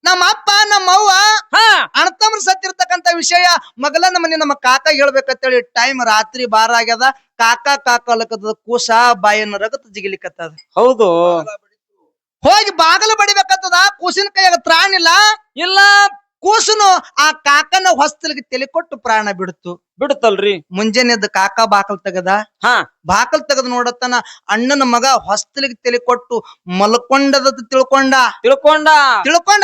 ನಮ್ಮ ಅಪ್ಪ ನಮ್ಮ ಅವ್ವ ಅಣ್ಣತಮ್ಮನ ಸತ್ತಿರ್ತಕ್ಕಂತ ವಿಷಯ ಮಗಲನ್ನ ಮನೆ ನಮ್ಮ ಕಾಕ ಹೇಳ್ಬೇಕಂತೇಳಿ ಟೈಮ್ ರಾತ್ರಿ 12 ಆಗ್ಯದ. ಕಾಕ ಅಲ್ಲಕತ್ತದ ಕೂಸ ಬಾಯನ್ನ ರಗತ್ ಜಿಗಿಲಿಕತ್ತದ. ಹೌದು. ಹೋಗಿ ಬಾಗಲು ಬಡಿಬೇಕತ್ತದ. ಕೂಸಿನ ಕೈಯಾಗ ತ್ರಾಣಿಲ್ಲ ಇಲ್ಲ. ಕೂಸುನು ಆ ಕಾಕನ ಹೊಸ್ತಲಿಗೆ ತಲೆ ಕೊಟ್ಟು ಪ್ರಾಣ ಬಿಡುತ್ತಲ್ರಿ. ಮುಂಜಾನೆದ್ದು ಕಾಕ ಬಾಕಲ್ ತೆಗದ. ಬಾಕಲ್ ತೆಗದ್ ನೋಡತ್ತನ ಅಣ್ಣನ ಮಗ ಹೊಸ್ತಲಿಗೆ ತಲೆ ಕೊಟ್ಟು ಮಲ್ಕೊಂಡದ ತಿಳ್ಕೊಂಡ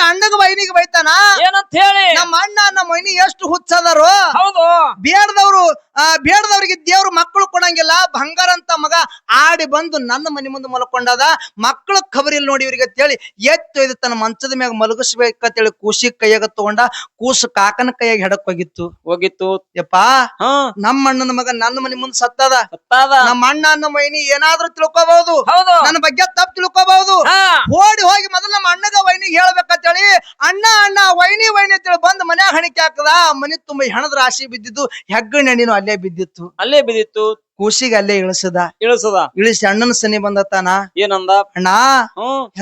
ಅಣ್ಣಗ ವೈನಿಗೆ ಬೈತಾನ. ಏನಂತ ಹೇಳಿ? ನಮ್ಮ ಅಣ್ಣ ನಮ್ಮ ವೈನಿ ಎಷ್ಟು ಹುಚ್ಚದಾರು. ಹೌದು. ಬೇಡದವ್ರಿಗೆ ದೇವ್ರು ಮಕ್ಕಳು ಕೊಡಂಗಿಲ್ಲ. ಬಂಗಾರ ಅಂತ ಮಗ ಆಡಿ ಬಂದು ನನ್ನ ಮನೆ ಮುಂದೆ ಮಲ್ಕೊಂಡದ. ಮಕ್ಕಳ ಖಬರಿಲ್ ನೋಡಿ ಇವ್ರಿಗೆ ಅಂತೇಳಿ ಎತ್ತೊಯ್ದು ತನ್ನ ಮಂಚದ ಮ್ಯಾಗ ಮಲಗಿಸ್ಬೇಕಂತೇಳಿ ಕೂಸಿ ಕೈಯಾಗ ತಗೊಂಡ ಕೂಸು ಕಾಕನ ಕೈಯಾಗ ಹೆಡಕ್ ಹೋಗಿತ್ತು. ಯಪ್ಪಾ ನಮ್ಮ ಅಣ್ಣನ ಮಗ ನನ್ನ ಮನೆ ಮುಂದೆ ಸತ್ತದ. ನಮ್ಮ ಅಣ್ಣ ನಮ್ಮ ವೈನಿ ಏನಾದ್ರೂ ತಿಳ್ಕೊಬಹುದು, ನನ್ನ ಬಗ್ಗೆ ತಪ್ಪು ತಿಳ್ಕೊಬಹುದು. ಓಡಿ ಹೋಗಿ ಮೊದಲು ನಮ್ಮ ಅಣ್ಣಗ ವೈನಿಗೆ ಹೇಳ್ಬೇಕಂತೇಳಿ ಅಣ್ಣ ವೈನಿ ಅಂತೇಳಿ ಬಂದ್ ಮನ್ಯಾಗ ಹಣಿಕೆ ಹಾಕದ. ಮನಿ ತುಂಬಾ ಹೆಣದ ರಾಶಿ ಬಿದ್ದಿದ್ದು. ಹೆಗ್ಗಣ ಹೆಣ್ಣಿನೂ ಅಲ್ಲೇ ಬಿದ್ದಿತ್ತು. ಕೂಸಿಗೆ ಅಲ್ಲೇ ಇಳಿಸಿ ಅಣ್ಣನ ಸನಿ ಬಂದತಾನ. ಏನಂದ? ಅಣ್ಣ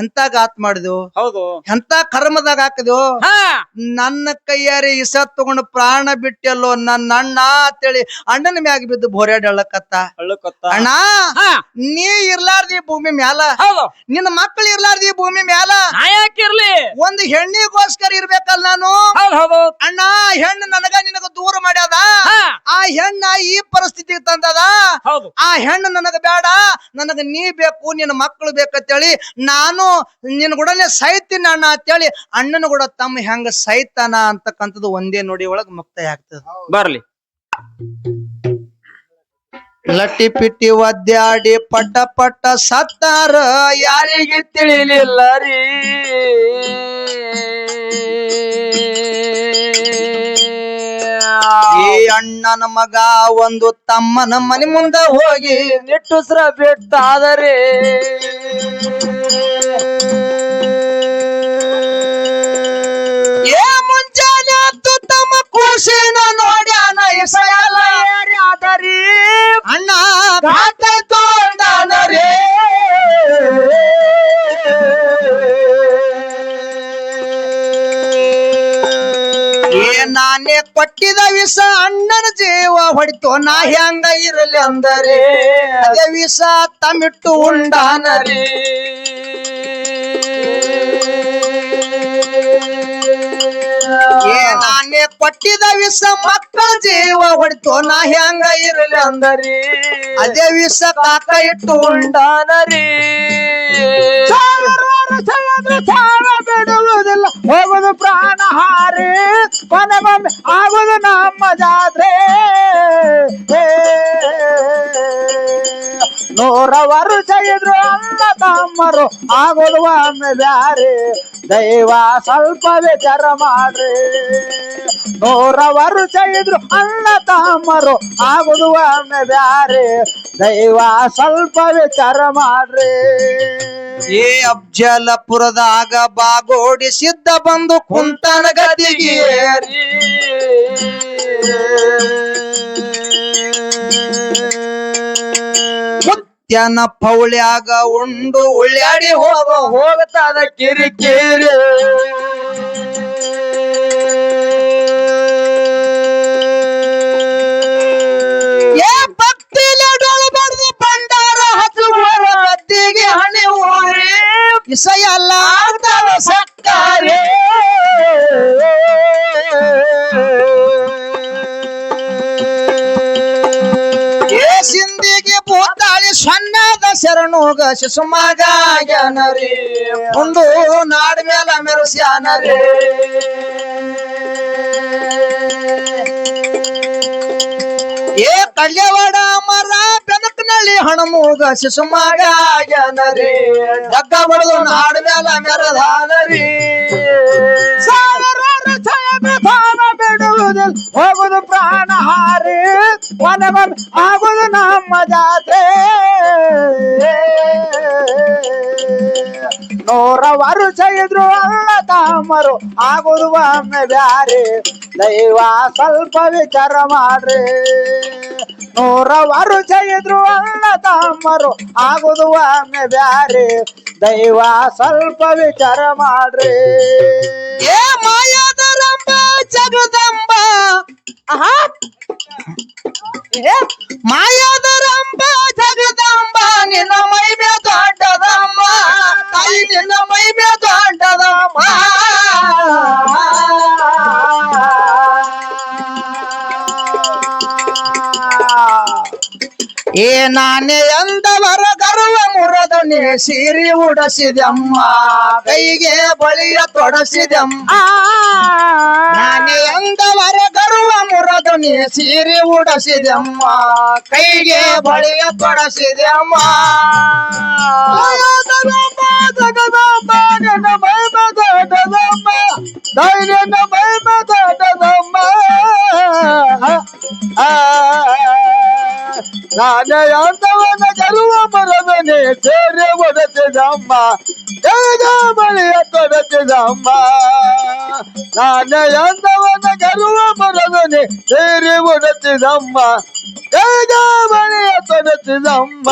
ಎಂತ ಗಾತ್ ಮಾಡಿದ್ವು, ಹೌದು ಎಂತ ಕರ್ಮದಾಗ ಹಾಕದ್ವು. ನನ್ನ ಕೈಯಾರಿ ಇಸ ತಗೊಂಡು ಪ್ರಾಣ ಬಿಟ್ಟೆಲ್ಲೋ ನನ್ನ ಅಣ್ಣ ಅಂತೇಳಿ ಅಣ್ಣನ ಮ್ಯಾಗ ಬಿದ್ದು ಬೋರ್ಯಾಡಳ್ಳಕತ್ತ. ಅಣ್ಣ ನೀ ಇರ್ಲಾರ್ದಿ ಭೂಮಿ ಮ್ಯಾಲ, ನಿನ್ನ ಮಕ್ಕಳು ಇರ್ಲಾರ್ದಿ ಭೂಮಿ ಮ್ಯಾಲ, ಯಾಕಿರ್ಲಿ ಒಂದು ಹೆಣ್ಣಿಗೋಸ್ಕರ ಇರ್ಬೇಕಲ್ಲ ನಾನು. ಅಣ್ಣ ಹೆಣ್ಣು ನಿನಗ ದೂರ ಮಾಡ್ಯಾದ. ಆ ಹೆಣ್ಣ ಈ ಪರಿಸ್ಥಿತಿಗೆ ತಂದದ. ಆ ಹೆಣ್ಣು ನನಗ ಬೇಡ, ನನಗ ನೀ ಬೇಕು, ನಿನ್ನ ಮಕ್ಕಳು ಬೇಕಂತೇಳಿ ನಾನು ನಿನ್ನ ಕೂಡನೆ ಸಾಯ್ತೀನಿ ಅಣ್ಣ ಅಂತೇಳಿ ಅಣ್ಣನ ಕೂಡ ತಮ್ಮ ಹೆಂಗ ಸಾಯ್ತಾನ ಅಂತಕ್ಕಂಥದ್ದು ಒಂದೇ ನೋಡಿ ಒಳಗ್ ಮುಕ್ತಾಯ ಆಗ್ತದ. ಬರ್ಲಿ. ಲಟ್ಟಿ ಪಿಟ್ಟಿ ಒದ್ದಾಡಿ ಪಟ್ಟ ಸತ್ತಾರ ಯಾರಿಗೆ ತಿಳಿಲಿಲ್ಲ ರೀ. ಈ ಅಣ್ಣನ ಮಗ ಒಂದು ತಮ್ಮನ ಮನೆ ಮುಂದೆ ಹೋಗಿ ನಿಟ್ಟುಸ್ರ ಬಿಟ್ಟಾದರೆ ಮುಂಜಾನೆ ಹತ್ತು ತಮ್ಮ ಕೂಸಿನ ನೋಡ್ಯಾನ ಇಸಯಾದರಿ ಅಣ್ಣ ತೋಂಡಾನರೇ. ನಾನೇ ಕೊಟ್ಟಿದ ವಿಷ ಅಣ್ಣನ ಜೀವ ಹೊಡಿತು, ನಾ ಹೆಂಗ ಇರಲಿ ಅಂದರೆ ಅದೇ ವಿಷ ತಮಿಟ್ಟು ಉಂಡಾನರಿ. ನಾನೇ ಕೊಟ್ಟಿದ ವಿಷ ಮಕ್ಕಳ ಜೀವ ಹೊಡಿತು, ನಾ ಹೆಂಗ ಇರಲಿ ಅಂದರಿ ಅದೇ ವಿಷ ಕಾಕ ಇಟ್ಟು ಉಂಡಾನರಿ. ಬಿಡುವುದಿಲ್ಲ ಹೋಗುದು ಪ್ರಾಣ ಹಾರಿ, ಕೊನೆಗೊಮ್ಮೆ ಆಗುದು ನಮ್ಮ ಜಾತ್ರೆ. 100 ವರ್ಷ ಇದ್ರು ಅಲ್ಲ ತಮ್ಮರು ಆಗೋದು ಒಮ್ಮೆ ಬ್ಯಾರೆ, ದೈವ ಸ್ವಲ್ಪ ವಿಚಾರ ಮಾಡ್ರಿ. 100 ವರ್ಷ ಇದ್ರು ಅಲ್ಲ ತಮ್ಮರು ಆಗೋದು ಒಮ್ಮೆ ಬ್ಯಾರೆ, ದೈವ ಸ್ವಲ್ಪ ವಿಚಾರ ಮಾಡ್ರಿ. ಏ ಅಫ್ಜಲಪುರದಾಗ ಬಾಗೋಡಿ ಸಿದ್ಧ ಬಂದು ಕುಂತನ ಗದಿಗೆ ಮುತ್ಯನ ಪೌಳ್ಯಾಗ ಉಂಡು ಉಳ್ಯಾಡಿ ಹೋಗತದ ಕಿರಿಕಿರಿ. ಏ ಭಕ್ತಿಲೆ ಡೊಳು ಬಡ್ದು ಭಂಡಾರ ಹಚ್ಚುವರ ಗದ್ದಿಗೆ ಹಣೆ ಹೋರಿ ಇಸಯಲ್ಲ ಸಕ್ಕರೆ. ಏ ಸಿಂಧಿಗೆ ಭೂತಾಳಿ ಸಣ್ಣದ ಶರಣೋಗ ಶಿಶುಮಗ ಜ್ಞಾನರಿ ಒಂದು ನಾಡ್ ಮೇಲ ಮೆರೆಸ್ಯಾನರಿ. ಏ ಕಳ್ಯವಾಡ ಮರ ಬೆನಕನಳ್ಳಿ ಹಣಮೂಗ ಶಿಶುಮಗ ಜ್ಞಾನರಿ ಡಗ್ಗ ಬಡದು ನಾಡ್ ಮೇಲ ಮೆರೆದಾನರಿ. ಬಿಡುವುದಿಲ್ಲ ಹೋಗುದು ಪ್ರಾಣ ಹಾರಿ, ಕೊನೆಗೊಮ್ಮೆ ಆಗುದು ನಮ್ಮ ಜಾತ್ರೆ. 100 ವರ್ಷ ಇದ್ರು ಅಲ್ಲ ತಮ್ಮರು ಆಗುದು ಒಮ್ಮೆ ಬ್ಯಾರೆ, ದೈವ ಸ್ವಲ್ಪ ವಿಚಾರ ಮಾಡ್ರಿ. ನೂರ ವರುಷ ಇದ್ರು ಅಣ್ಣ ತಮ್ಮರು ಆಗುದು ಒಮ್ಮೆ ಬ್ಯಾರೆ ದೈವ ಸ್ವಲ್ಪ ವಿಚಾರ ಮಾಡ್ರಿ ಏ ಮಾಯಾದ ರಂಬ ಜಗದಂಬ ಆಹಾ ಏ ಮಾಯಾದ ರಂಬ ಜಗದಂಬ ನಿನ್ನ ಮೈಮೆ ದೊಡ್ಡದಮ್ಮ ತಾಯಿ ನಿನ್ನ ಮೈಮೆ ದೊಡ್ಡದಮ್ಮ ಏ ನಾನೇ ಎಂದವರ ಗರ್ವ ಮುರದು ನೀ ಸೀರೆ ಉಡಸಿದಮ್ಮ ಕೈಗೆ ಬಳಿಯ ತೊಡಸಿದಮ್ಮ ನಾನೇ ಎಂದವರ ಗರ್ವ ಮುರದು ನೀ ಸೀರೆ ಉಡಸಿದಮ್ಮ ಕೈಗೆ ಬಳಿಯ ತೊಡಸಿದಮ್ಮ ಜಗದಮ್ಮ ನಿನ್ನ ಮೈಮ ದೊಡ್ಡದಮ್ಮ ಧೈರ್ಯನ ಮೈಮ ದೊಡ್ಡದಮ್ಮ ನಾನೇ ಅಂತವನ ಗರ್ವ ಮರದನೆ ಸೇರಿ ಒಡತಿದಮ್ಮ ಕೈಗ ಬಳಿಯ ತೊಡತಿದಮ್ಮ ನಾನೇ ಅಂತವನ ಗರ್ವ ಮರದನೆ ಸೇರಿ ಒಡತಿದಮ್ಮ ಕೈಗ ಬಳಿಯ ತೊಡತಿದಮ್ಮ